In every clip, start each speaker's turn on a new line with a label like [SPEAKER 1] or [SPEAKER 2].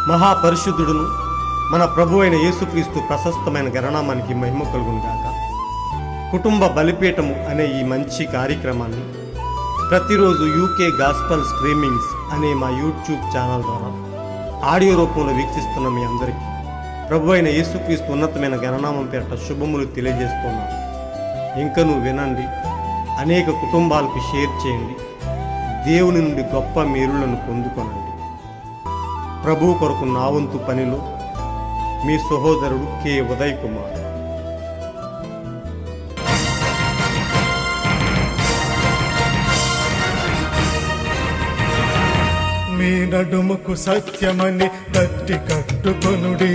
[SPEAKER 1] మహాపరిశుద్ధుడును మన ప్రభు అయిన యేసుక్రీస్తు ప్రశస్తమైన గణనామానికి మహిమ కలుగును గాక. కుటుంబ బలిపీఠము అనే ఈ మంచి కార్యక్రమాన్ని ప్రతిరోజు యూకే గాస్పల్ స్ట్రీమింగ్స్ అనే మా యూట్యూబ్ ఛానల్ ద్వారా ఆడియో రూపంలో వీక్షిస్తున్న మీ అందరికీ ప్రభు అయిన యేసుక్రీస్తు ఉన్నతమైన గణనామం పేరిట శుభములు తెలియజేస్తున్నాను. ఇంకనూ వినండి, అనేక కుటుంబాలకు షేర్ చేయండి, దేవుని నుండి గొప్ప మేలులను పొందుకొనండి. ప్రభు కొరకు నా వంతు పనిలో మీ సహోదరుడు కె ఉదయ్ కుమార్.
[SPEAKER 2] మీ నడుముకు సత్యమని గట్టి కట్టుకొనుడి,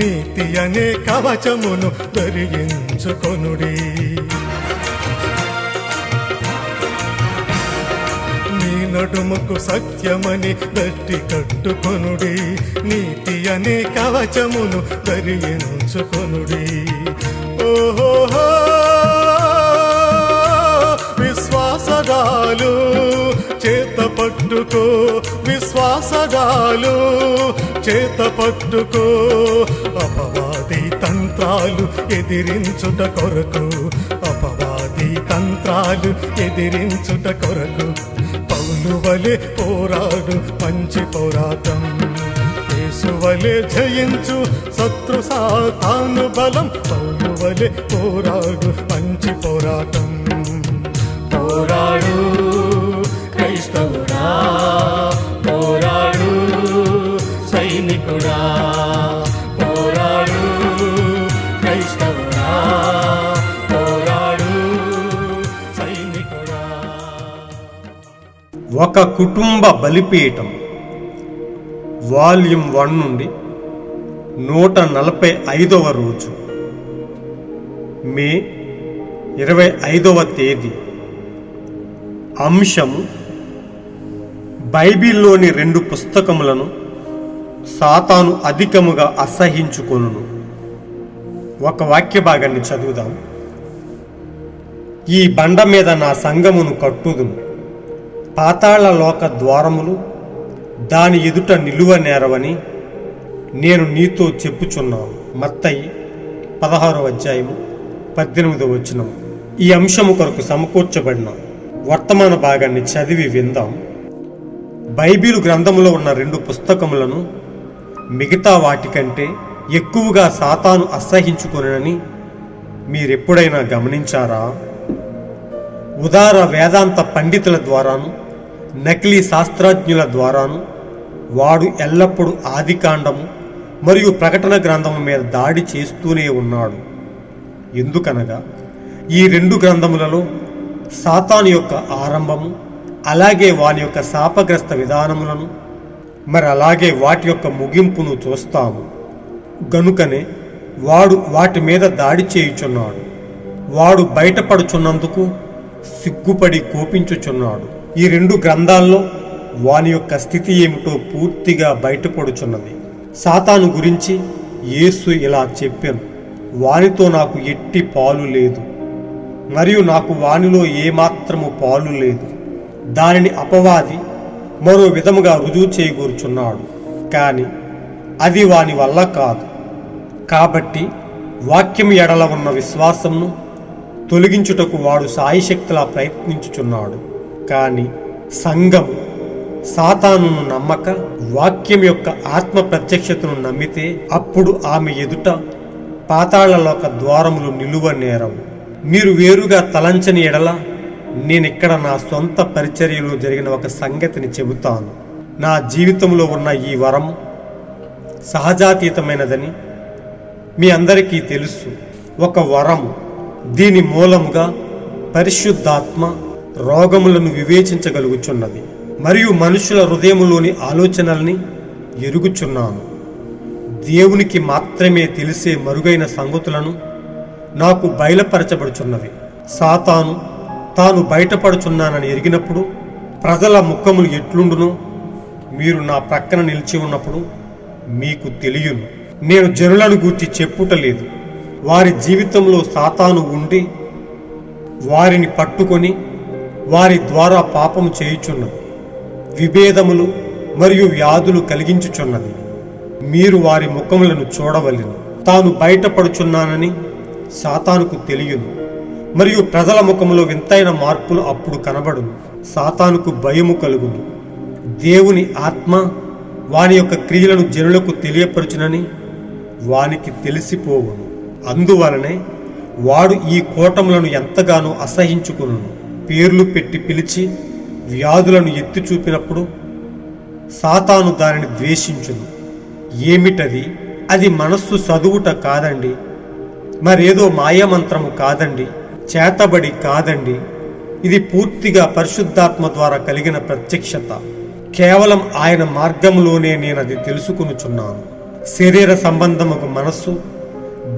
[SPEAKER 2] నీతి అనే కవచమును ధరించుకొనుడి. మీ నడుముకు సత్యమని గట్టి కట్టుకొనుడి, నీతి అనే కవచమును ధరించుకొనుడి. ఓహో విశ్వాసగాలు చేత పట్టుకో, విశ్వాసగాలు చేత పట్టుకో, అపవాది తంత్రాలు ఎదిరించుట కొరకు, అపవాది తంత్రాలు ఎదిరించుట కొరకు పౌలు వలె పోరాడు మంచి పోరాటం. యేసు వలె జయించు శత్రు సాతాను బలం, పౌలు వలె పోరాడు మంచి పోరాటం. పోరాడు క్రైస్తవుడా, పోరాడు సైనికుడా, పోరాడు క్రైస్తవుడా, పోరాడు సైనికుడా.
[SPEAKER 1] ఒక కుటుంబ బలిపీఠం వాల్యూమ్ 1 నుండి 145వ రోజు, మే 25వ తేదీ. అంశము: బైబిల్లోని 2 పుస్తకములను సాతాను అధికముగా అసహించుకొనును. ఒక వాక్య భాగాన్ని చదువుదాం. ఈ బండ మీద నా సంఘమును కట్టుదును, పాతాళ లోక ద్వారములు దాని ఎదుట నిలువ నేరవని నేను నీతో చెప్పుచున్నాను. మత్తయి 16వ అధ్యాయము 18వ వచనం. ఈ అంశము కొరకు సమకూర్చబడిన వర్తమాన భాగాన్ని చదివి విందాం. బైబిలు గ్రంథములో ఉన్న 2 పుస్తకములను మిగతా వాటికంటే ఎక్కువగా సాతాను అసహించుకొనని మీరెప్పుడైనా గమనించారా? ఉదార వేదాంత పండితుల ద్వారాను, నకిలీ శాస్త్రజ్ఞుల ద్వారాను వాడు ఎల్లప్పుడూ ఆదికాండము మరియు ప్రకటన గ్రంథము మీద దాడి చేస్తూనే ఉన్నాడు. ఎందుకనగా ఈ 2 గ్రంథములలో సాతాను యొక్క ఆరంభము, అలాగే వాని యొక్క శాపగ్రస్త విధానములను, మరి అలాగే వాటి యొక్క ముగింపును చూస్తాము. గనుకనే వాడు వాటి మీద దాడి చేయుచున్నాడు. వాడు బయటపడుచున్నందుకు సిగ్గుపడి కోపించుచున్నాడు. ఈ 2 గ్రంథాల్లో వాని యొక్క స్థితి ఏమిటో పూర్తిగా బయటపడుచున్నది. సాతాను గురించి యేసు ఇలా చెప్పాను: వానితో నాకు ఎట్టి పాలు లేదు, మరియు నాకు వానిలో ఏమాత్రము పాలు లేదు. దానిని అపవాది మరో విధముగా రుజువు చేయగూర్చున్నాడు, కానీ అది వాని వల్ల కాదు. కాబట్టి వాక్యం ఎడల ఉన్న విశ్వాసమును తొలగించుటకు వాడు సాయశక్తిలా ప్రయత్నించుచున్నాడు. కానీ సంఘము సాతానును నమ్మక వాక్యం యొక్క ఆత్మ ప్రత్యక్షతను నమ్మితే అప్పుడు ఆమె ఎదుట పాతాళలోక ద్వారములు నిలువ నేరవు. మీరు వేరుగా తలంచని ఎడల నేనిక్కడ నా సొంత పరిచర్యలో జరిగిన ఒక సంగతిని చెబుతాను. నా జీవితంలో ఉన్న ఈ వరము సహజాతీతమైనదని మీ అందరికీ తెలుసు. ఒక వరము, దీని మూలముగా పరిశుద్ధాత్మ రోగములను వివేచించగలుగుచున్నది మరియు మనుషుల హృదయములోని ఆలోచనల్ని ఎరుగుచున్నాను. దేవునికి మాత్రమే తెలిసే మరుగైన సంగతులను నాకు బయలుపరచబడుచున్నవి. సాతాను తాను బయటపడుచున్నానని ఎరిగినప్పుడు ప్రజల ముఖములు ఎట్లుండునో మీరు నా ప్రక్కన నిలిచి ఉన్నప్పుడు మీకు తెలియను. నేను జనులను గూర్చి చెప్పుటలేదు. వారి జీవితంలో సాతాను ఉండి వారిని పట్టుకొని వారి ద్వారా పాపము చేయుచున్నది, విభేదములు మరియు వ్యాధులు కలిగించుచున్నది. మీరు వారి ముఖములను చూడవలెను. తాను బయటపడుచున్నానని సాతానుకు తెలియను, మరియు ప్రజల ముఖములో వింతైన మార్పులు అప్పుడు కనబడును. సాతానుకు భయము కలుగును. దేవుని ఆత్మ వాని యొక్క క్రియలను జనులకు తెలియపరచునని వానికి తెలిసిపోవును. అందువలనే వాడు ఈ కూటములను ఎంతగానో అసహించుకును. పేర్లు పెట్టి పిలిచి వ్యాధులను ఎత్తి చూపినప్పుడు సాతాను దానిని ద్వేషించును. ఏమిటది? అది మనస్సు చదువుట కాదండి, మరేదో మాయమంత్రము కాదండి, చేతబడి కాదండి. ఇది పూర్తిగా పరిశుద్ధాత్మ ద్వారా కలిగిన ప్రత్యక్షత. కేవలం ఆయన మార్గంలోనే నేనది తెలుసుకొనుచున్నాను. శరీర సంబంధముకు మనస్సు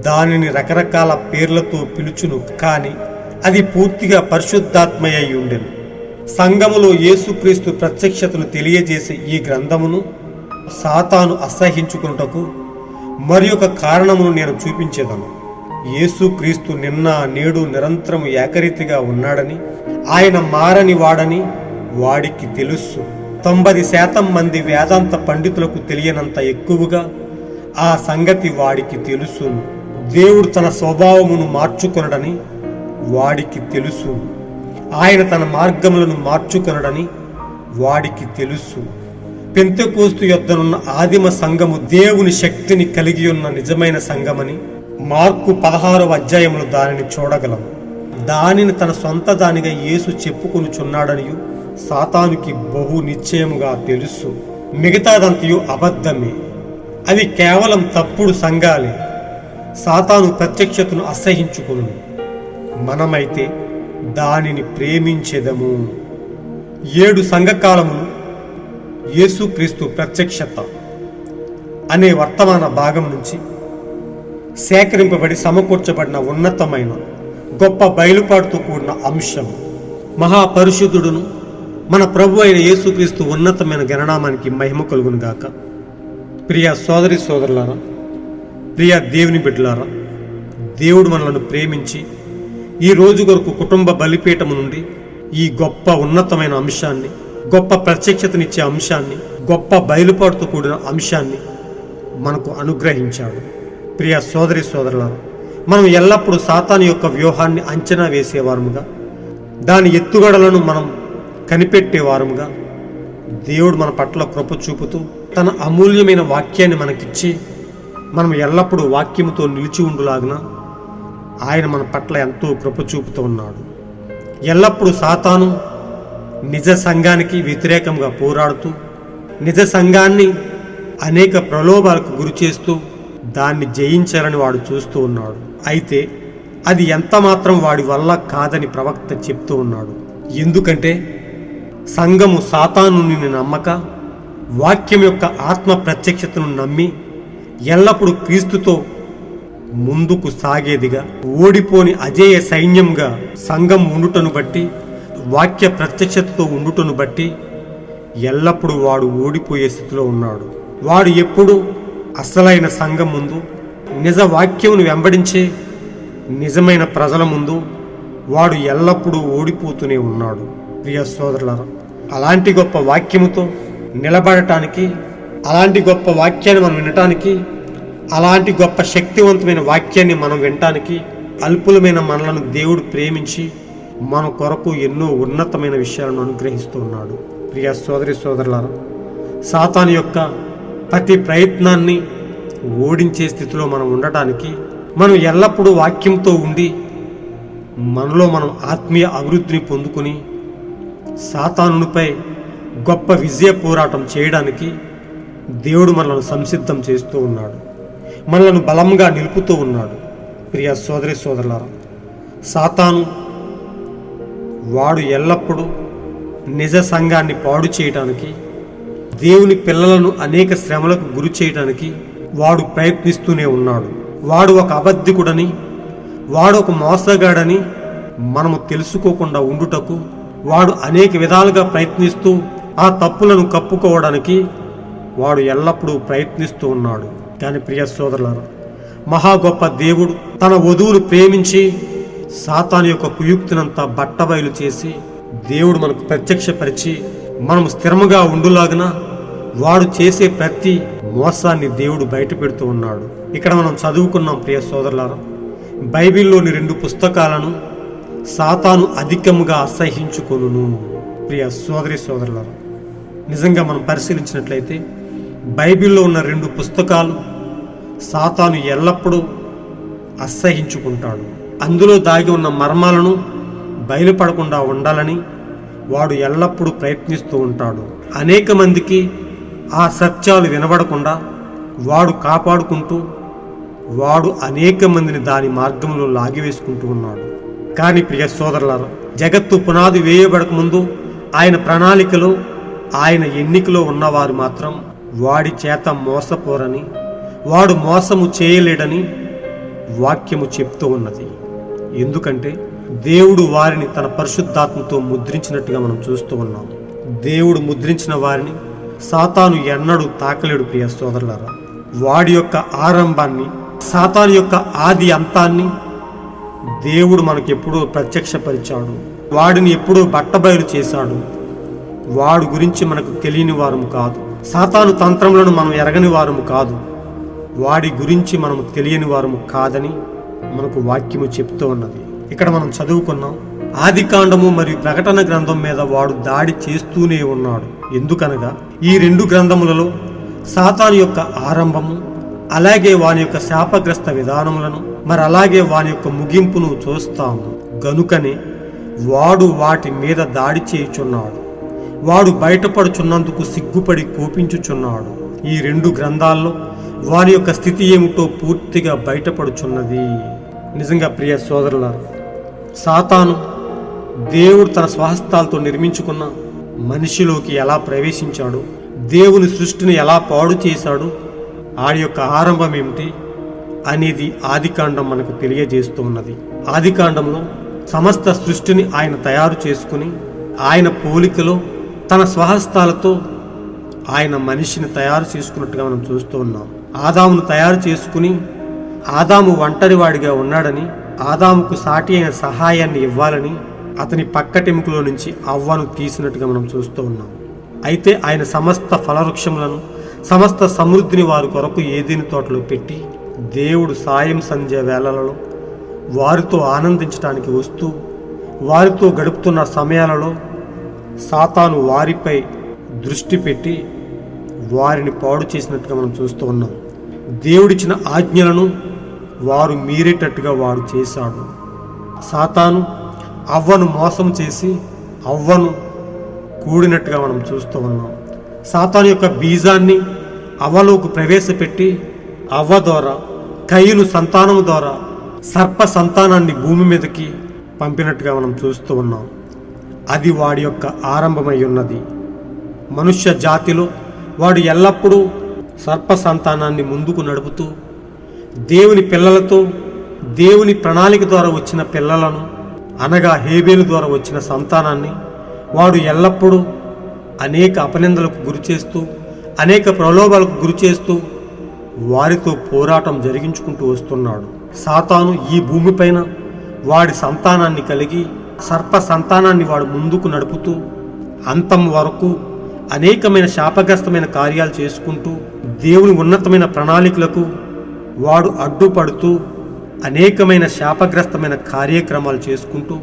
[SPEAKER 1] దానిని రకరకాల పేర్లతో పిలుచును, కాని అది పూర్తిగా పరిశుద్ధాత్మయ్యి ఉండెను. సంఘములో యేసుక్రీస్తు ప్రత్యక్షతను తెలియజేసే ఈ గ్రంథమును సాతాను అసహించుకున్నటకు మరి ఒక కారణమును నేను చూపించేదను. యేసుక్రీస్తు నిన్న నేడు నిరంతరము ఏకరీతిగా ఉన్నాడని, ఆయన మారని వాడని వాడికి తెలుసు. 90% మంది వేదాంత పండితులకు తెలియనంత ఎక్కువగా ఆ సంగతి వాడికి తెలుసు. దేవుడు తన స్వభావమును మార్చుకొనడని వాడికి తెలుసు. ఆయన తన మార్గములను మార్చుకొనడని వాడికి తెలుసు. పెంతెకోస్తు యొద్దనున్న ఆదిమ సంఘము దేవుని శక్తిని కలిగి ఉన్న నిజమైన సంఘమని మార్కు 16వ అధ్యాయంలో దానిని చూడగలము. దానిని తన సొంత దానిగా యేసు చెప్పుకొనుచున్నాడనియు సాతానుకి బహు నిశ్చయముగా తెలుసు. మిగతాదంతయు అబద్ధమే. అవి కేవలం తప్పుడు సంఘాలే. సాతాను ప్రత్యక్షతను అసహించుకును. మనమైతే దానిని ప్రేమించెదము. 7 సంఘకాలములు యేసుక్రీస్తు ప్రత్యక్షత అనే వర్తమాన భాగం నుంచి సేకరింపబడి సమకూర్చబడిన ఉన్నతమైన గొప్ప బయలుపాటుతో కూడిన అంశం. మహాపరిశుద్ధుడును మన ప్రభు అయిన యేసుక్రీస్తు ఉన్నతమైన గణనామానికి మహిమ కలుగును గాక. ప్రియ సోదరి సోదరులారా, ప్రియ దేవుని బిడ్డలారా, దేవుడు మనలను ప్రేమించి ఈ రోజు వరకు కుటుంబ బలిపీఠము నుండి ఈ గొప్ప ఉన్నతమైన అంశాన్ని, గొప్ప ప్రత్యక్షతనిచ్చే అంశాన్ని, గొప్ప బయలుపాటుతో కూడిన అంశాన్ని మనకు అనుగ్రహించాడు. ప్రియ సోదరి సోదరులారా, మనం ఎల్లప్పుడూ సాతాను యొక్క వ్యూహాన్ని అంచనా వేసేవారముగా, దాని ఎత్తుగడలను మనం కనిపెట్టేవారముగా, దేవుడు మన పట్ల కృప చూపుతూ తన అమూల్యమైన వాక్యాన్ని మనకిచ్చి మనం ఎల్లప్పుడూ వాక్యముతో నిలిచి ఉండులాగున ఆయన మన పట్ల ఎంతో కృప చూపుతూ ఉన్నాడు. ఎల్లప్పుడూ సాతాను నిజ సంఘానికి వ్యతిరేకంగా పోరాడుతూ నిజ సంఘాన్ని అనేక ప్రలోభాలకు గురి చేస్తూ దాన్ని జయించాలని వాడు చూస్తూ ఉన్నాడు. అయితే అది ఎంత మాత్రం వాడి వల్ల కాదని ప్రవక్త చెప్తూ ఉన్నాడు. ఎందుకంటే సంఘము సాతానుని నమ్మక వాక్యం యొక్క ఆత్మ ప్రత్యక్షతను నమ్మి ఎల్లప్పుడూ క్రీస్తుతో ముందుకు సాగేదిగా, ఓడిపోని అజేయ సైన్యంగా సంఘం ఉండుటను బట్టి, వాక్య ప్రత్యక్షతతో ఉండుటను బట్టి ఎల్లప్పుడూ వాడు ఓడిపోయే స్థితిలో ఉన్నాడు. వాడు ఎప్పుడు అసలైన సంఘం ముందు, నిజ వాక్యమును వెంబడించే నిజమైన ప్రజల ముందు వాడు ఎల్లప్పుడూ ఓడిపోతూనే ఉన్నాడు. ప్రియ సోదరులారా, అలాంటి గొప్ప వాక్యముతో నిలబడటానికి, అలాంటి గొప్ప వాక్యాన్ని మనం వినటానికి, అలాంటి గొప్ప శక్తివంతమైన వాక్యాన్ని మనం వినటానికి అల్పులమైన మనలను దేవుడు ప్రేమించి మన కొరకు ఎన్నో ఉన్నతమైన విషయాలను అనుగ్రహిస్తూ ఉన్నాడు. ప్రియ సోదరి సోదరులారా, సాతాను యొక్క ప్రతి ప్రయత్నాన్ని ఓడించే స్థితిలో మనం ఉండటానికి, మనం ఎల్లప్పుడూ వాక్యంతో ఉండి మనలో మనం ఆత్మీయ అభివృద్ధిని పొందుకుని సాతానునిపై గొప్ప విజయ పోరాటం చేయడానికి దేవుడు మనలను సంసిద్ధం చేస్తూ ఉన్నాడు. మనలను బలంగా నిలుపుతూ ఉన్నాడు. ప్రియ సోదరి సోదరులారా, సాతాను వాడు ఎల్లప్పుడూ నిజ సంఘాన్ని పాడు చేయటానికి, దేవుని పిల్లలను అనేక శ్రమలకు గురి చేయడానికి వాడు ప్రయత్నిస్తూనే ఉన్నాడు. వాడు ఒక అబద్ధికుడని, వాడు ఒక మోసగాడని మనము తెలుసుకోకుండా ఉండుటకు వాడు అనేక విధాలుగా ప్రయత్నిస్తూ ఆ తప్పులను కప్పుకోవడానికి వాడు ఎల్లప్పుడూ ప్రయత్నిస్తూ ఉన్నాడు. కానీ ప్రియ సోదరులారా, మహా గొప్ప దేవుడు తన వధువును ప్రేమించి సాతాను యొక్క కుయుక్తినంతా బట్టబయలు చేసి దేవుడు మనకు ప్రత్యక్షపరిచి మనము స్థిరముగా ఉండులాగున వాడు చేసే ప్రతి మోసాన్ని దేవుడు బయట పెడుతూ ఉన్నాడు. ఇక్కడ మనం చదువుకున్నాం ప్రియ సోదరులారా, బైబిల్లోని 2 పుస్తకాలను సాతాను అధికముగా అసహ్యించుకొనును. ప్రియ సోదరి సోదరులారా, నిజంగా మనం పరిశీలించినట్లయితే బైబిల్లో ఉన్న 2 పుస్తకాలు సాతాను ఎల్లప్పుడూ అసహ్యించుకుంటాడు. అందులో దాగి ఉన్న మర్మాలను బయలుపడకుండా ఉండాలని వాడు ఎల్లప్పుడూ ప్రయత్నిస్తూ ఉంటాడు. అనేక మందికి ఆ సత్యాలు వినబడకుండా వాడు కాపాడుకుంటూ వాడు అనేక మందిని దాని మార్గంలో లాగివేసుకుంటూ ఉన్నాడు. కానీ ప్రియ సోదరులారా, జగత్తు పునాది వేయబడక ముందు ఆయన ప్రణాళికలో, ఆయన ఎన్నికలో ఉన్నవారు మాత్రం వాడి చేత మోసపోరని, వాడు మోసము చేయలేడని వాక్యము చెప్తూ ఉన్నది. ఎందుకంటే దేవుడు వారిని తన పరిశుద్ధాత్మతో ముద్రించినట్టుగా మనం చూస్తూ ఉన్నాం. దేవుడు ముద్రించిన వారిని సాతాను ఎన్నడూ తాకలేడు. ప్రియ సోదరులారా, వాడి యొక్క ఆరంభాన్ని, సాతాను యొక్క ఆది అంతాన్ని దేవుడు మనకెప్పుడూ ప్రత్యక్షపరిచాడు. వాడిని ఎప్పుడూ బట్టబయలు చేశాడు. వాడి గురించి మనకు తెలియని వారము కాదు. సాతాను తంత్రములను మనం ఎరగని వారము కాదు. వాడి గురించి మనము తెలియని వారము కాదని మనకు వాక్యము చెప్తూ ఉన్నది. ఇక్కడ మనం చదువుకున్నాం, ఆదికాండము మరియు ప్రకటన గ్రంథం మీద వాడు దాడి చేస్తూనే ఉన్నాడు. ఎందుకనగా ఈ 2 గ్రంథములలో సాతాను యొక్క ఆరంభము, అలాగే వాని యొక్క శాపగ్రస్త విధానములను, మరి అలాగే వాని యొక్క ముగింపును చూస్తాము. గనుకనే వాడు వాటి మీద దాడి చేయుచున్నాడు. వాడు బయటపడుచున్నందుకు సిగ్గుపడి కోపించుచున్నాడు. ఈ 2 గ్రంథాల్లో వాని యొక్క స్థితి ఏమిటో పూర్తిగా బయటపడుచున్నది. నిజంగా ప్రియ సోదరులారా, సాతాను దేవుడు తన స్వహస్తాలతో నిర్మించుకున్న మనిషిలోకి ఎలా ప్రవేశించాడు, దేవుని సృష్టిని ఎలా పాడు చేశాడు, ఆడి యొక్క ఆరంభం ఏమిటి అనేది ఆదికాండం మనకు తెలియజేస్తూ ఉన్నది. ఆదికాండంలో సమస్త సృష్టిని ఆయన తయారు చేసుకుని ఆయన పోలికలో తన స్వహస్తాలతో ఆయన మనిషిని తయారు చేసుకున్నట్టుగా మనం చూస్తూ ఉన్నాం. ఆదామును తయారు చేసుకుని ఆదాము ఒంటరివాడిగా ఉన్నాడని, ఆదాముకు సాటి అయిన సహాయాన్ని ఇవ్వాలని అతని పక్కటెముకలో నుంచి అవ్వను తీసినట్టుగా మనం చూస్తూ ఉన్నాం. అయితే ఆయన సమస్త ఫలవృక్షములను, సమస్త సమృద్ధిని వారి కొరకు ఏదెను తోటలో పెట్టి దేవుడు సాయం సంధ్య వేళలలో వారితో ఆనందించడానికి వస్తూ వారితో గడుపుతున్న సమయాలలో సాతాను వారిపై దృష్టి పెట్టి వారిని పాడు చేసినట్టుగా మనం చూస్తూ ఉన్నాం. దేవుడిచ్చిన ఆజ్ఞలను వారు మీరేటట్టుగా వాడు చేశాడు. సాతాను అవ్వను మోసం చేసి అవ్వను కూడినట్టుగా మనం చూస్తూ ఉన్నాం. సాతాను యొక్క బీజాన్ని అవ్వలోకి ప్రవేశపెట్టి అవ్వ ద్వారా, కయ్యను సంతానము ద్వారా సర్ప సంతానాన్ని భూమి మీదకి పంపినట్టుగా మనం చూస్తూ ఉన్నాం. అది వాడి యొక్క ఆరంభమై ఉన్నది. మనుష్య జాతిలో వాడు ఎల్లప్పుడూ సర్ప సంతానాన్ని ముందుకు నడుపుతూ దేవుని పిల్లలతో, దేవుని ప్రణాళిక ద్వారా వచ్చిన పిల్లలను, అనగా హేబేలు ద్వారా వచ్చిన సంతానాన్ని వాడు ఎల్లప్పుడూ అనేక అపనిందలకు గురి చేస్తూ, అనేక ప్రలోభాలకు గురి చేస్తూ వారితో పోరాటం జరిగించుకుంటూ వస్తున్నాడు. సాతాను ఈ భూమిపైన వాడి సంతానాన్ని కలిగి సర్ప సంతానాన్ని వాడు ముందుకు నడుపుతూ అంతం వరకు అనేకమైన శాపగ్రస్తమైన కార్యాలు చేసుకుంటూ దేవుని ఉన్నతమైన ప్రణాళికలకు వాడు అడ్డుపడుతూ అనేకమైన శాపగ్రస్తమైన కార్యక్రమాలు చేసుకుంటూ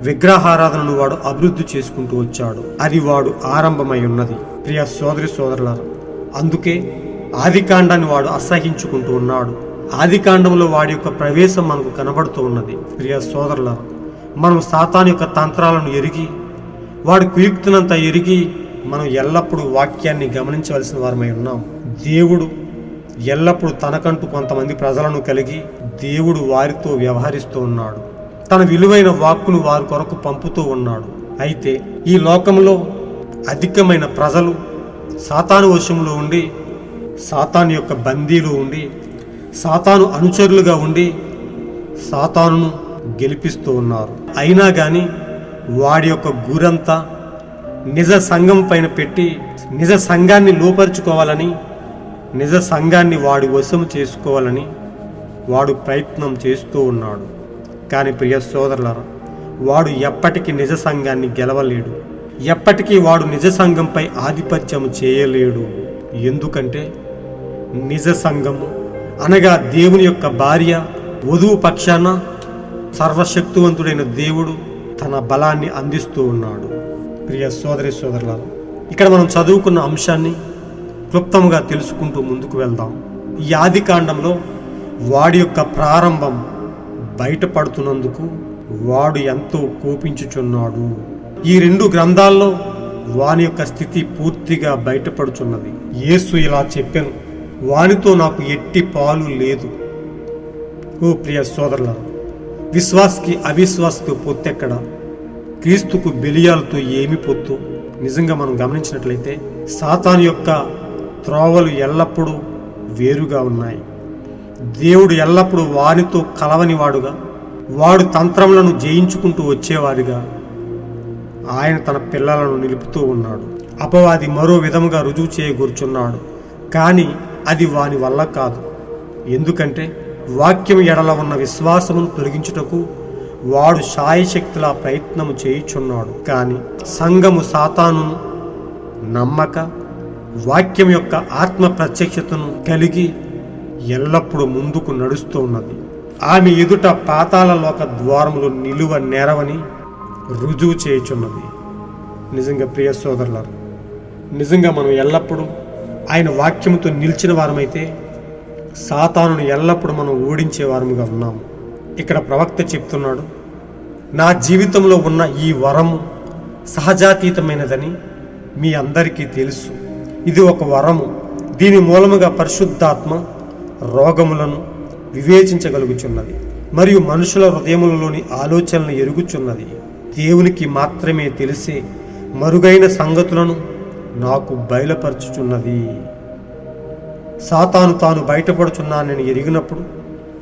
[SPEAKER 1] విగ్రహారాధనను వాడు అభివృద్ధి చేసుకుంటూ వచ్చాడు. అది వాడు ఆరంభమై ఉన్నది. ప్రియ సోదరి సోదరులారా, అందుకే ఆదికాండాన్ని వాడు అసహించుకుంటూ ఉన్నాడు. ఆదికాండంలో వాడి యొక్క ప్రవేశం మనకు కనబడుతూ ఉన్నది. ప్రియ సోదరులారా, మనం సాతాను యొక్క తంత్రాలను ఎరిగి, వాడి కుయుక్తినంత ఎరిగి మనం ఎల్లప్పుడూ వాక్యాన్ని గమనించవలసిన వారమై ఉన్నాం. దేవుడు ఎల్లప్పుడూ తనకంటూ కొంతమంది ప్రజలను కలిగి దేవుడు వారితో వ్యవహరిస్తూ ఉన్నాడు. తన విలువైన వాక్కును వారి కొరకు పంపుతూ ఉన్నాడు. అయితే ఈ లోకంలో అధికమైన ప్రజలు సాతాను వశంలో ఉండి, సాతాను యొక్క బందీలు ఉండి, సాతాను అనుచరులుగా ఉండి సాతానును గెలిపిస్తూ ఉన్నారు. అయినా కానీ వాడి యొక్క గురంతా నిజ సంఘం పైన పెట్టి నిజ సంఘాన్ని లోపరుచుకోవాలని, నిజ సంఘాన్ని వాడి వశం చేసుకోవాలని వాడు ప్రయత్నం చేస్తూ ఉన్నాడు. కానీ ప్రియ సోదరులారా, వాడు ఎప్పటికీ నిజ సంఘాన్ని గెలవలేడు. ఎప్పటికీ వాడు నిజ సంఘంపై ఆధిపత్యం చేయలేడు. ఎందుకంటే నిజ సంఘము అనగా దేవుని యొక్క భార్య వధువు పక్షాన సర్వశక్తివంతుడైన దేవుడు తన బలాన్ని అందిస్తూ ఉన్నాడు. ప్రియ సోదరి సోదరులారా, ఇక్కడ మనం చదువుకున్న అంశాన్ని క్లుప్తంగా తెలుసుకుంటూ ముందుకు వెళ్దాం. ఈ ఆదికాండంలో వాడి యొక్క ప్రారంభం బయటపడుతున్నందుకు వాడు ఎంతో కోపించుచున్నాడు. ఈ 2 గ్రంథాల్లో వాని యొక్క స్థితి పూర్తిగా బయటపడుచున్నది. యేసు ఇలా చెప్పాను, వానితో నాకు ఎట్టి పాలు లేదు. ఓ ప్రియ సోదరులారా, విశ్వాస్కి అవిశ్వాస్కి పొత్తెక్కడ? క్రీస్తుకు బెలియాలతో ఏమి పొత్తు? నిజంగా మనం గమనించినట్లయితే సాతాను యొక్క త్రోవలు ఎల్లప్పుడూ వేరుగా ఉన్నాయి. దేవుడు ఎల్లప్పుడూ వానితో కలవని వాడుగా, వాడు తంత్రములను జయించుకుంటూ వచ్చేవాడిగా ఆయన తన పిల్లలను నిలుపుతూ ఉన్నాడు. అపవాది మరో విధముగా రుజువు చేయగూర్చున్నాడు, కానీ అది వాని వల్ల కాదు. ఎందుకంటే వాక్యం ఎడల ఉన్న విశ్వాసమును తొలగించుటకు వాడు శాయశక్తులా ప్రయత్నము చేయుచున్నాడు. కానీ సంఘము సాతానును నమ్మక వాక్యం యొక్క ఆత్మ ప్రత్యక్షతను కలిగి ఎల్లప్పుడూ ముందుకు నడుస్తూ ఉన్నది. ఆమె ఎదుట పాతాళ లోక ద్వారములు నిలువ నేరవని రుజువు చేయుచున్నది. నిజంగా ప్రియ సోదరులారా, నిజంగా మనం ఎల్లప్పుడూ ఆయన వాక్యముతో నిలిచిన వారమైతే సాతానును ఎల్లప్పుడూ మనం ఓడించే వారముగా ఉన్నాము. ఇక్కడ ప్రవక్త చెప్తున్నాడు, నా జీవితంలో ఉన్న ఈ వరము సహజాతీతమైనదని మీ అందరికీ తెలుసు. ఇది ఒక వరము. దీని మూలముగా పరిశుద్ధాత్మ రోగములను వివేచించగలుగుచున్నది మరియు మనుషుల హృదయములలోని ఆలోచనలను ఎరుగుచున్నది. దేవునికి మాత్రమే తెలిసే మరుగైన సంగతులను నాకు బయలుపరచుచున్నది. సాతాను తాను బయటపడుచున్నానని ఎరిగినప్పుడు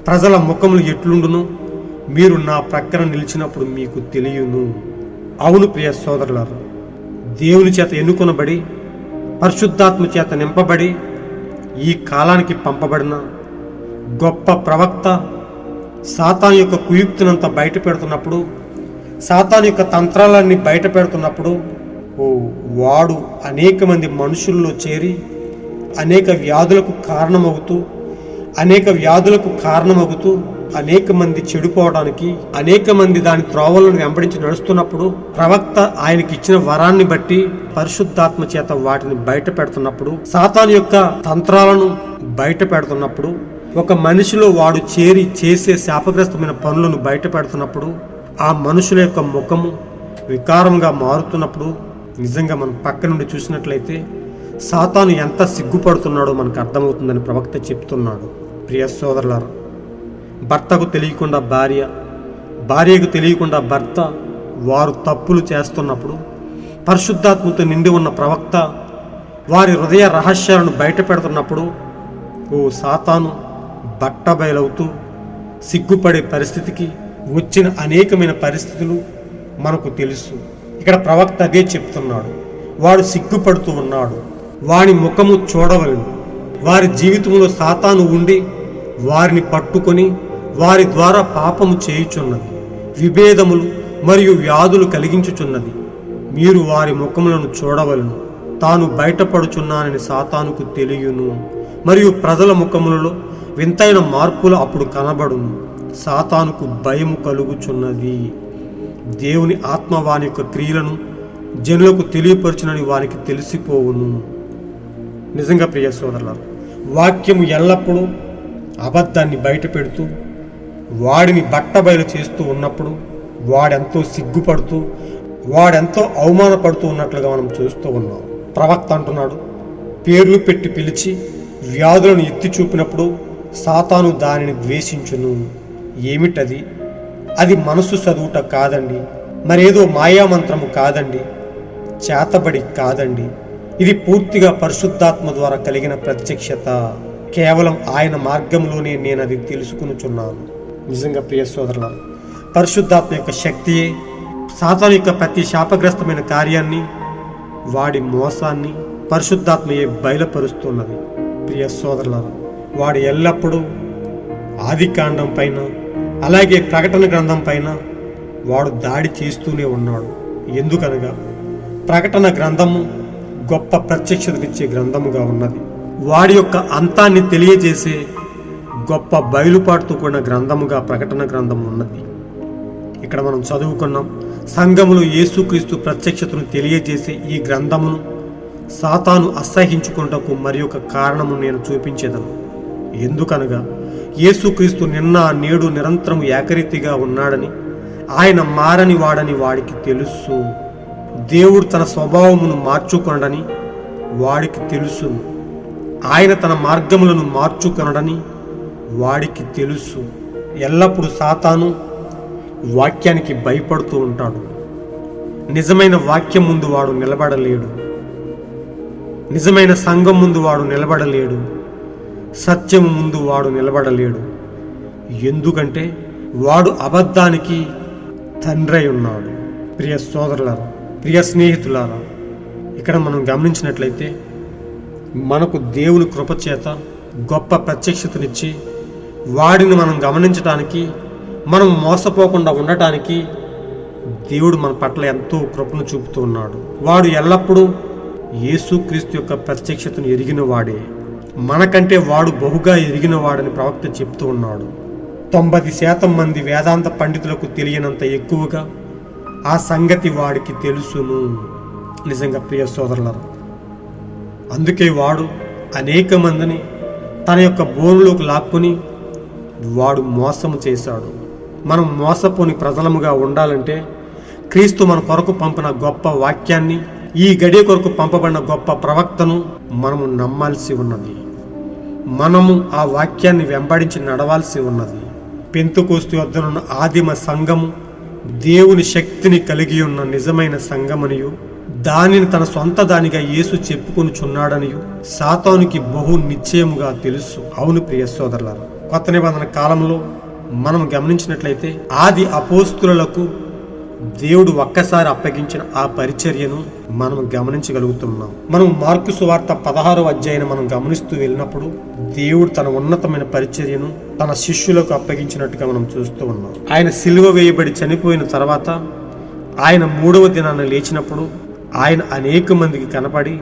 [SPEAKER 1] ప్రజల ముఖములు ఎట్లుండును మీరు నా ప్రక్కన నిలిచినప్పుడు మీకు తెలియను. అవును ప్రియ సోదరులారా, దేవుని చేత ఎన్నుకొనబడి పరిశుద్ధాత్మ చేత నింపబడి ఈ కాలానికి పంపబడిన గొప్ప ప్రవక్త సాతాను యొక్క కుయుక్తినంతా బయట పెడుతున్నప్పుడు, సాతాను యొక్క తంత్రాలన్నీ బయట పెడుతున్నప్పుడు వాడు అనేక మంది మనుషుల్లో చేరి అనేక వ్యాధులకు కారణమవుతూ అనేక మంది చెడిపోవడానికి, అనేక మంది దాని త్రోవలను వెంబడించి నడుస్తున్నప్పుడు ప్రవక్త ఆయనకి ఇచ్చిన వరాన్ని బట్టి పరిశుద్ధాత్మ చేత వాటిని బయట పెడుతున్నప్పుడు, సాతాను యొక్క తంత్రాలను బయట పెడుతున్నప్పుడు, ఒక మనిషిలో వాడు చేరి చేసే శాపగ్రస్తమైన పనులను బయట పెడుతున్నప్పుడు, ఆ మనుషుల యొక్క ముఖము వికారంగా మారుతున్నప్పుడు నిజంగా మనం పక్క నుండి చూసినట్లయితే సాతాను ఎంత సిగ్గుపడుతున్నాడో మనకు అర్థమవుతుందని ప్రవక్త చెప్తున్నాడు. ప్రియ సోదరులారా, భర్తకు తెలియకుండా భార్య, భార్యకు తెలియకుండా భర్త వారు తప్పులు చేస్తున్నప్పుడు పరిశుద్ధాత్మతో నిండి ఉన్న ప్రవక్త వారి హృదయ రహస్యాలను బయట పెడుతున్నప్పుడు సాతాను బట్టబయలవుతూ సిగ్గుపడే పరిస్థితికి వచ్చిన అనేకమైన పరిస్థితులు మనకు తెలుసు. ఇక్కడ ప్రవక్త అదే చెప్తున్నాడు. వాడు సిగ్గుపడుతూ ఉన్నాడు. వాని ముఖము చూడవలను. వారి జీవితంలో సాతాను ఉండి వారిని పట్టుకొని వారి ద్వారా పాపము చేయుచున్నది, విభేదములు మరియు వ్యాధులు కలిగించుచున్నది. మీరు వారి ముఖములను చూడవలను. తాను బయటపడుచున్నానని సాతానుకు తెలియను మరియు ప్రజల ముఖములలో వింతైన మార్పులు అప్పుడు కనబడును. సాతానుకు భయము కలుగుచున్నది. దేవుని ఆత్మ వాని యొక్క క్రియలను జనులకు తెలియపరచునని వానికి తెలిసిపోవును. నిజంగా ప్రియ సోదరులారా, వాక్యము ఎల్లప్పుడూ అబద్ధాన్ని బయట పెడుతూ వాడిని బట్టబయలు చేస్తూ ఉన్నప్పుడు వాడెంతో సిగ్గుపడుతూ వాడెంతో అవమానపడుతూ ఉన్నట్లుగా మనం చూస్తూ ఉన్నాం. ప్రవక్త అంటున్నాడు, పేర్లు పెట్టి పిలిచి వ్యాధులను ఎత్తి చూపినప్పుడు సాతాను దానిని ద్వేషించును. ఏమిటది? అది మనసు చదువుట కాదండి, మరేదో మాయామంత్రము కాదండి, చేతబడి కాదండి. ఇది పూర్తిగా పరిశుద్ధాత్మ ద్వారా కలిగిన ప్రత్యక్షత. కేవలం ఆయన మార్గంలోనే నేను అది తెలుసుకునుచున్నాను. నిజంగా ప్రియ సోదరులారా, పరిశుద్ధాత్మ యొక్క శక్తియే సాతాను యొక్క ప్రతి శాపగ్రస్తమైన కార్యాన్ని, వాడి మోసాన్ని పరిశుద్ధాత్మయే బయలుపరుస్తున్నది. ప్రియ సోదరులారా, వాడు ఎల్లప్పుడూ ఆదికాండం పైన అలాగే ప్రకటన గ్రంథం పైన వాడు దాడి చేస్తూనే ఉన్నాడు. ఎందుకనగా ప్రకటన గ్రంథము గొప్ప ప్రత్యక్షతనిచ్చే గ్రంథముగా ఉన్నది. వాడి యొక్క అంతాన్ని తెలియజేసే గొప్ప బయలుపాటుతో కూడిన గ్రంథముగా ప్రకటన గ్రంథం ఉన్నది. ఇక్కడ మనం చదువుకున్నాం, సంఘములో యేసుక్రీస్తు ప్రత్యక్షతను తెలియజేసే ఈ గ్రంథమును సాతాను అసహ్యించుకుంటకు మరి ఒక కారణము నేను చూపించేదను. ఎందుకనగా యేసుక్రీస్తు నిన్న నేడు నిరంతరం ఏకరీతిగా ఉన్నాడని, ఆయన మారని వాడని వాడికి తెలుసు. దేవుడు తన స్వభావమును మార్చుకొనడని వాడికి తెలుసు. ఆయన తన మార్గములను మార్చుకొనడని వాడికి తెలుసు. ఎల్లప్పుడూ సాతాను వాక్యానికి భయపడుతూ ఉంటాడు. నిజమైన వాక్యం ముందు వాడు నిలబడలేడు. నిజమైన సంఘం ముందు వాడు నిలబడలేడు. సత్యము ముందు వాడు నిలబడలేడు. ఎందుకంటే వాడు అబద్ధానికి తండ్రి అయి ఉన్నాడు. ప్రియ సోదరులారా, ప్రియ స్నేహితులారా, ఇక్కడ మనం గమనించినట్లయితే మనకు దేవుని కృపచేత గొప్ప ప్రత్యక్షతనిచ్చి వాడిని మనం గమనించడానికి, మనం మోసపోకుండా ఉండటానికి దేవుడు మన పట్ల ఎంతో కృపను చూపుతూ ఉన్నాడు. వాడు ఎల్లప్పుడూ యేసుక్రీస్తు యొక్క ప్రత్యక్షతను ఎరిగిన వాడే. మనకంటే వాడు బహుగా ఎరిగిన వాడని ప్రవక్త చెప్తూ ఉన్నాడు. 90% మంది వేదాంత పండితులకు తెలియనంత ఎక్కువగా ఆ సంగతి వాడికి తెలుసును. నిజంగా ప్రియ సోదరులారా, అందుకే వాడు అనేక మందిని తన యొక్క బోనులోకి లాక్కుని వాడు మోసము చేశాడు. మనం మోసపోని ప్రజలముగా ఉండాలంటే క్రీస్తు మన కొరకు పంపిన గొప్ప వాక్యాన్ని, ఈ గడియ కొరకు పంపబడిన గొప్ప ప్రవక్తను మనము నమ్మాల్సి ఉన్నది. మనము ఆ వాక్యాన్ని వెంబడించి నడవాల్సి ఉన్నది. పెంతెకోస్తు వద్దనున్న ఆదిమ సంఘము దేవుని శక్తిని కలిగి ఉన్న నిజమైన సంఘమనియు, దానిని తన సొంత దానిగా యేసు చెప్పుకొనుచున్నాడనియు సాతానుకి బహు నిశ్చయముగా తెలుసు. అవును ప్రియ సోదరులారా, కొత్త నిబంధన కాలంలో మనం గమనించినట్లయితే ఆది అపోస్తులకు దేవుడు ఒక్కసారి అప్పగించిన ఆ పరిచర్యను మనం గమనించగలుగుతున్నాం. మనం మార్కు సువార్త 16వ అధ్యాయాన్ని మనం గమనిస్తూ వెళ్ళినప్పుడు దేవుడు తన ఉన్నతమైన పరిచర్యను తన శిష్యులకు అప్పగించినట్టుగా మనం చూస్తూ ఉన్నాం. ఆయన సిలువ వేయబడి చనిపోయిన తర్వాత ఆయన 3వ దినాన లేచినప్పుడు ఆయన అనేక మందికి కనపడి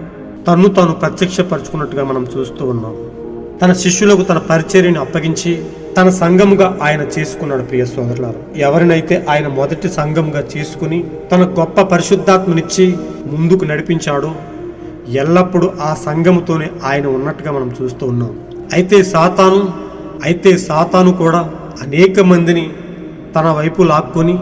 [SPEAKER 1] తన్ను తాను ప్రత్యక్షపరుచుకున్నట్టుగా మనం చూస్తూ ఉన్నాం. తన శిష్యులకు తన పరిచర్యను అప్పగించి తన సంఘముగా ఆయన చేసుకున్నాడు. ప్రియ సోదరులారా, ఎవరినైతే ఆయన మొదటి సంఘముగా చేసుకుని తన గొప్ప పరిశుద్ధాత్మనిచ్చి ముందుకు నడిపించాడో ఎల్లప్పుడూ ఆ సంఘముతోనే ఆయన ఉన్నట్టుగా మనం చూస్తూ ఉన్నాం. అయితే సాతాను కూడా అనేక మందిని తన వైపు లాక్కొని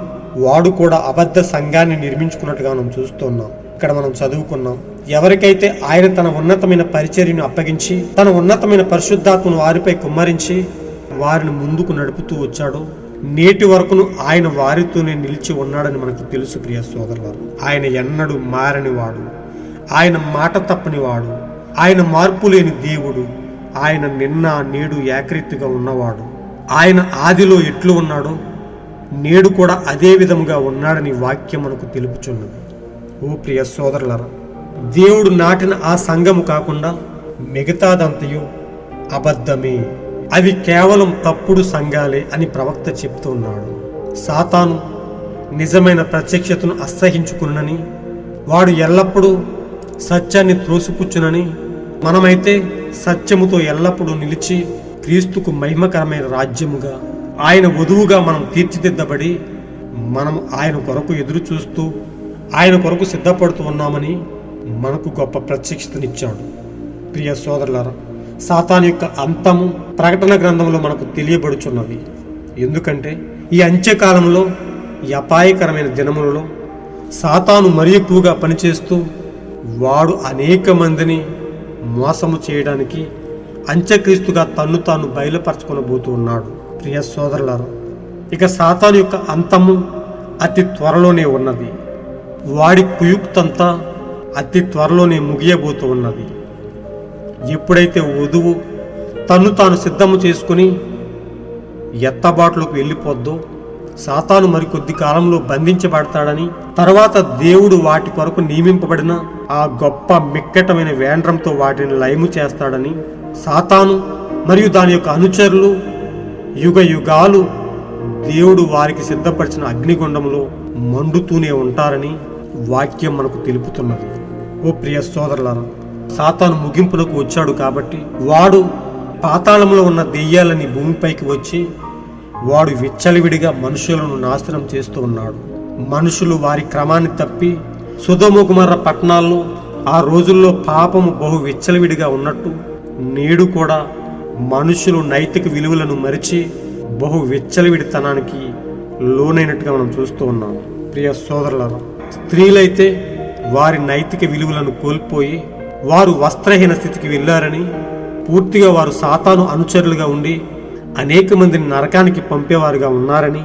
[SPEAKER 1] వాడు కూడా అబద్ధ సంఘాన్ని నిర్మించుకున్నట్టుగా మనం చూస్తూ ఉన్నాం. ఇక్కడ మనం చదువుకున్నాం, ఎవరికైతే ఆయన తన ఉన్నతమైన పరిచర్యను అప్పగించి తన ఉన్నతమైన పరిశుద్ధాత్మను వారిపై కుమ్మరించి వారిని ముందుకు నడుపుతూ వచ్చాడో నేటి వరకును ఆయన వారితోనే నిలిచి ఉన్నాడని మనకు తెలుసు. ప్రియ సోదరులారా, ఆయన ఎన్నడూ మారనివాడు, ఆయన మాట తప్పనివాడు, ఆయన మార్పు లేని దేవుడు, ఆయన నిన్న నేడు ఏకరీతిగా ఉన్నవాడు. ఆయన ఆదిలో ఎట్లు ఉన్నాడో నేడు కూడా అదే విధముగా ఉన్నాడని వాక్యం మనకు తెలుపుచున్నది. ఓ ప్రియ సోదరులారా, దేవుడు నాటిన ఆ సంఘము కాకుండా మిగతాదంతయు అబద్ధమే, అవి కేవలం తప్పుడు సంఘాలే అని ప్రవక్త చెప్తూ ఉన్నాడు. సాతాను నిజమైన ప్రత్యక్షతను అసహ్యించుకునని, వాడు ఎల్లప్పుడూ సత్యాన్ని త్రోసిపుచ్చునని, మనమైతే సత్యముతో ఎల్లప్పుడూ నిలిచి క్రీస్తుకు మహిమకరమైన రాజ్యముగా ఆయన వధువుగా మనం తీర్చిదిద్దబడి మనం ఆయన కొరకు ఎదురు చూస్తూ ఆయన కొరకు సిద్ధపడుతూ ఉన్నామని మనకు గొప్ప ప్రత్యక్షతనిచ్చాడు. ప్రియ సోదరులారా, సాతాను యొక్క అంతము ప్రకటన గ్రంథంలో మనకు తెలియబడుచున్నది. ఎందుకంటే ఈ అంత్యకాలంలో, ఈ అపాయకరమైన దినములలో సాతాను మరి ఎక్కువగా పనిచేస్తూ వాడు అనేక మందిని మోసము చేయడానికి అంత్యక్రీస్తుగా తన్ను తాను బయలుపరచుకొనబోతూ ఉన్నాడు. ప్రియ సోదరులారా, ఇక సాతాను యొక్క అంతము అతి త్వరలోనే ఉన్నది. వాడి కుయుక్తంతా అతి త్వరలోనే ముగియబోతూ ఉన్నది. ఎప్పుడైతే వధువు తన్ను తాను సిద్ధము చేసుకుని ఎత్తబాటులోకి వెళ్ళిపోద్దో సాతాను మరికొద్ది కాలంలో బంధించబడతాడని, తర్వాత దేవుడు వాటి కొరకు నియమింపబడిన ఆ గొప్ప మిక్కటమైన వేండ్రంతో వాటిని లయము చేస్తాడని, సాతాను మరియు దాని యొక్క అనుచరులు యుగ యుగాలు దేవుడు వారికి సిద్ధపరిచిన అగ్నిగుండంలో మండుతూనే ఉంటారని వాక్యం మనకు తెలుపుతున్నది. ఓ ప్రియ సోదరులారా, సాతాను ముగింపులకు వచ్చాడు కాబట్టి వాడు పాతాళంలో ఉన్న దెయ్యాలని భూమిపైకి వచ్చి వాడు విచ్చలవిడిగా మనుషులను నాశనం చేస్తూ ఉన్నాడు. మనుషులు వారి క్రమాన్ని తప్పి సొదొమ గొమొర్రా పట్టణాల్లో ఆ రోజుల్లో పాపము బహు విచ్చలవిడిగా ఉన్నట్టు నేడు కూడా మనుషులు నైతిక విలువలను మరిచి బహు విచ్చలవిడితనానికి లోనైనట్టుగా మనం చూస్తూ ఉన్నాం. ప్రియ సోదరులారా, స్త్రీలైతే వారి నైతిక విలువలను కోల్పోయి వారు వస్త్రహీన స్థితికి వెళ్ళారని, పూర్తిగా వారు సాతాను అనుచరులుగా ఉండి అనేక మందిని నరకానికి పంపేవారుగా ఉన్నారని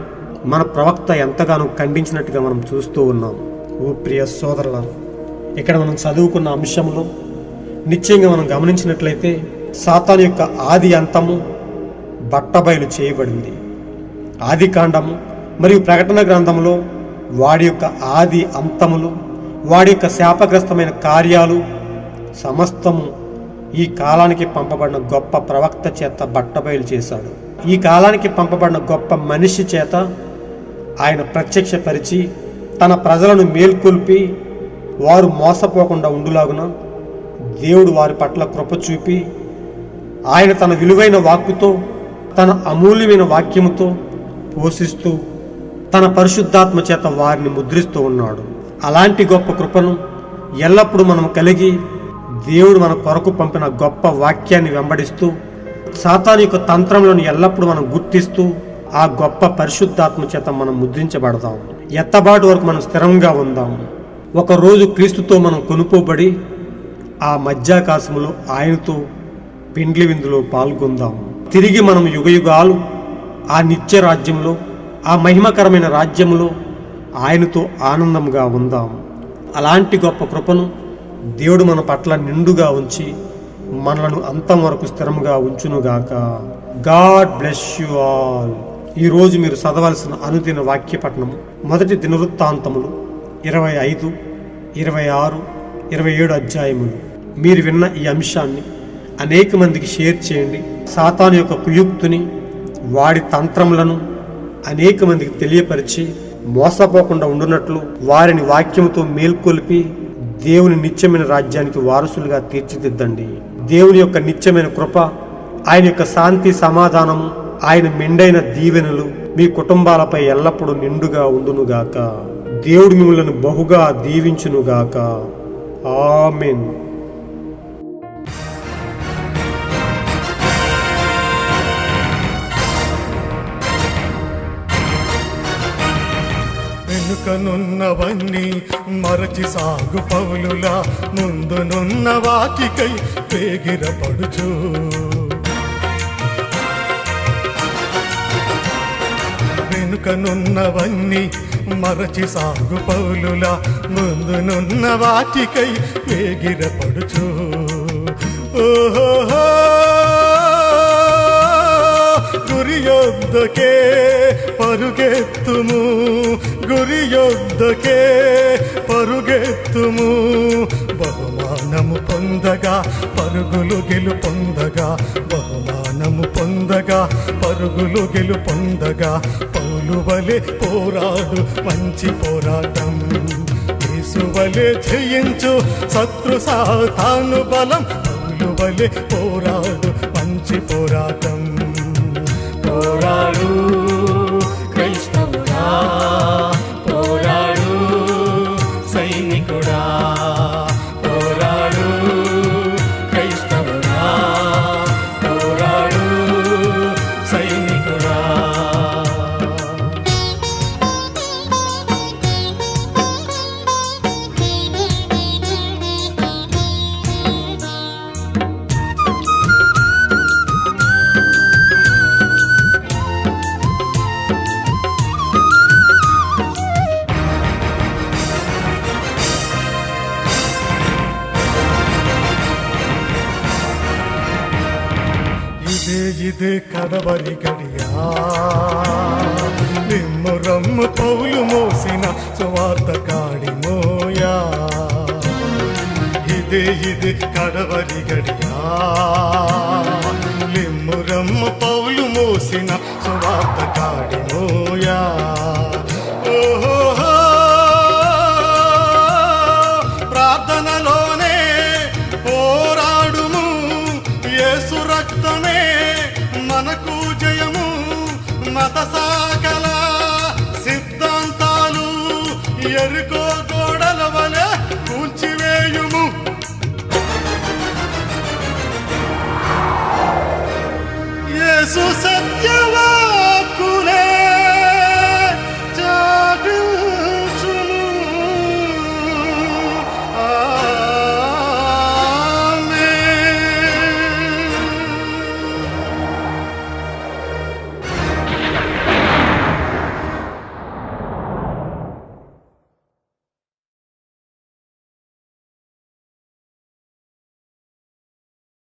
[SPEAKER 1] మన ప్రవక్త ఎంతగానో ఖండించినట్టుగా మనం చూస్తూ ఉన్నాం. ఓ ప్రియ సోదరులారా, ఇక్కడ మనం చదువుకున్న అంశంలో నిశ్చయంగా మనం గమనించినట్లయితే సాతాను యొక్క ఆది అంతము బట్టబయలు చేయబడింది. ఆది కాండము మరియు ప్రకటన గ్రంథంలో వాడి యొక్క ఆది అంతములు, వాడి యొక్క శాపగ్రస్తమైన కార్యాలు సమస్తము ఈ కాలానికి పంపబడిన గొప్ప ప్రవక్త చేత బట్టబయలు చేశాడు. ఈ కాలానికి పంపబడిన గొప్ప మనిషి చేత ఆయన ప్రత్యక్షపరిచి తన ప్రజలను మేల్కొల్పి వారు మోసపోకుండా ఉండులాగున దేవుడు వారి పట్ల కృప చూపి ఆయన తన విలువైన వాక్కుతో, తన అమూల్యమైన వాక్యముతో పోషిస్తూ తన పరిశుద్ధాత్మ చేత వారిని ముద్రిస్తూ ఉన్నాడు. అలాంటి గొప్ప కృపను ఎల్లప్పుడూ మనం కలిగి దేవుడు మన కొరకు పంపిన గొప్ప వాక్యాన్ని వెంబడిస్తూ సాతాను యొక్క తంత్రంలోని ఎల్లప్పుడూ మనం గుర్తిస్తూ ఆ గొప్ప పరిశుద్ధాత్మ చేత మనం ముద్రించబడదాం. ఎత్తబాటు వరకు మనం స్థిరంగా ఉందాం. ఒకరోజు క్రీస్తుతో మనం కొనుక్కోబడి ఆ మధ్యాకాశములో ఆయనతో పెండ్లి విందులో పాల్గొందాం. తిరిగి మనం యుగయుగాలు ఆ నిత్య రాజ్యంలో, ఆ మహిమకరమైన రాజ్యంలో ఆయనతో ఆనందంగా ఉందాం. అలాంటి గొప్ప కృపను దేవుడు మన పట్ల నిండుగా ఉంచి మనలను అంతం వరకు స్థిరముగా ఉంచునుగాక. God bless you all. ఈరోజు మీరు చదవాల్సిన అనుదిన వాక్యపట్నము 1 దినవృత్తాంతములు 25, 26, 27 అధ్యాయములు. మీరు విన్న ఈ అంశాన్ని అనేక మందికి షేర్ చేయండి. సాతాను యొక్క కుయుక్తుని, వాడి తంత్రములను అనేక మందికి తెలియపరిచి మోసపోకుండా ఉండునట్లు వారిని వాక్యముతో మేల్కొల్పి దేవుని నిత్యమైన రాజ్యానికి వారసులుగా తీర్చిదిద్దండి. దేవుని యొక్క నిత్యమైన కృప, ఆయన యొక్క శాంతి సమాధానము, ఆయన మెండైన దీవెనలు మీ కుటుంబాలపై ఎల్లప్పుడూ నిండుగా ఉండునుగాక. దేవుడు మిమ్మల్ని బహుగా దీవించునుగాక. ఆమేన్.
[SPEAKER 2] వెనుకనున్నవన్నీ మరచి సాగు పౌలులా ముందునున్న వాటికై వేగిరపడుచు వెనుకనున్నవన్నీ మరచి సాగు పౌలులా ముందునున్న వాటికై వేగిరపడుచు ఓహో గురి యొద్దకే పరుగెత్తుము, గురి యొద్దకే పరుగెత్తుము. బహుమానము పొందగా పరుగులు గెలుపొందగా, బహుమానము పొందగా పరుగులు గెలుపొందగా, పౌలు వలె పోరాడు మంచి పోరాటం. యేసు వలె జయించు శత్రు సాతాను బలం, పౌలు వలె పోరాడు మంచి పోరాటం.
[SPEAKER 3] పోరాడు క్రైస్తవుడా, పోరాడు సైనికుడా, పోరాడు క్రైస్తవుడా, పోరాడు సైనికుడా.
[SPEAKER 2] ఇదే కడవరి గడియా, నిమ్మురమ్ము పౌలు మోసిన సువార్త కాడిమోయా. ఇదే కడవరి గడియా, నిమ్మురమ్ము పౌలు మోసిన సువార్త కాడిమోయా.